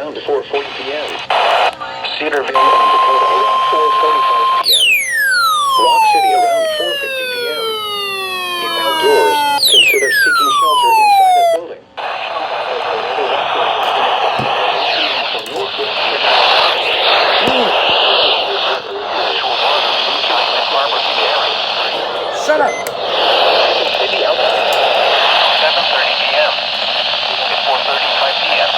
around 4:40 p.m. Cedarville, North Dakota, around 4:45 p.m. Rock City, around 4:50 p.m. If outdoors, consider seeking shelter inside a building. Shut up! City outside. 7:30 p.m. At 4:35 p.m.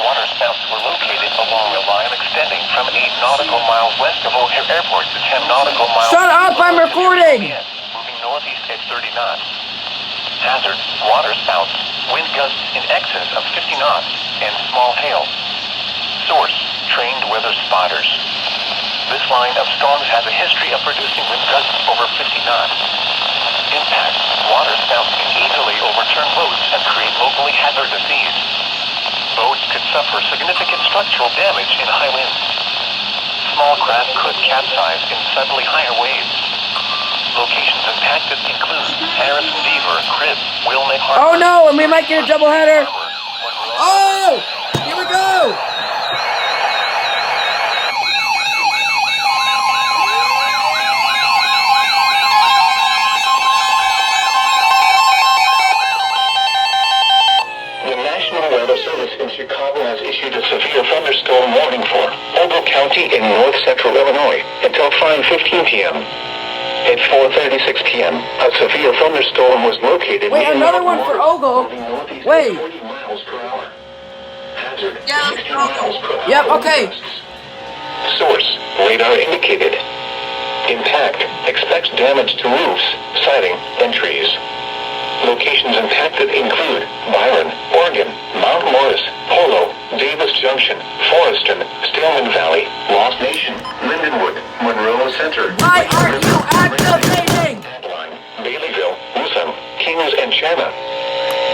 Water spouts were located along a line extending from 8 nautical miles west of O'Hare Airport to 10 nautical miles. Shut up! I'm recording! Moving northeast at 30 knots. Hazard: water spouts, wind gusts in excess of 50 knots, and small hail. Source: trained weather spotters. This line of storms has a history of producing wind gusts over 50 knots. Impact: water spouts can easily overturn boats and create locally hazardous seas. Boats could suffer significant structural damage in high winds. Small craft could capsize in suddenly higher waves. Locations impacted include Harrison Beaver, Crib, Wilmette Harbor. Oh no, and we might get a doubleheader. Oh! Here we go! The National Weather Service in Chicago has issued a severe thunderstorm warning for Ogle County in north central Illinois until 5:15 p.m. At 4:36 p.m., a severe thunderstorm was located. Wait, another one for Ogle. Wait. 40 miles per hour. Hazard: Yeah, 60 miles per hour. Yep, okay. Source: radar indicated. Impact: expects damage to roofs, siding, and trees. Locations impacted include Byron, Oregon, Mount Morris, Polo, Davis Junction, Forreston, Stillman Valley, Lost Nation, Lindenwood, Monroe Center. Why aren't you activating? Adeline, Baileyville, Wootham, Kings, and Chana.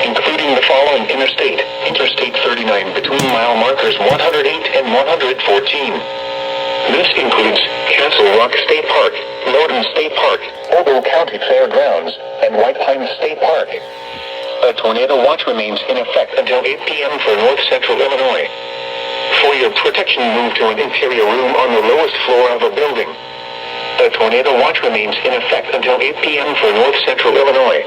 Including the following interstate: Interstate 39 between mile markers 108 and 114. This includes Castle Rock State Park, Loudon State Park, Ogle County Fairgrounds, and White Pine State Park. A tornado watch remains in effect until 8 p.m. for north central Illinois. For your protection, move to an interior room on the lowest floor of a building. A tornado watch remains in effect until 8 p.m. for north central Illinois.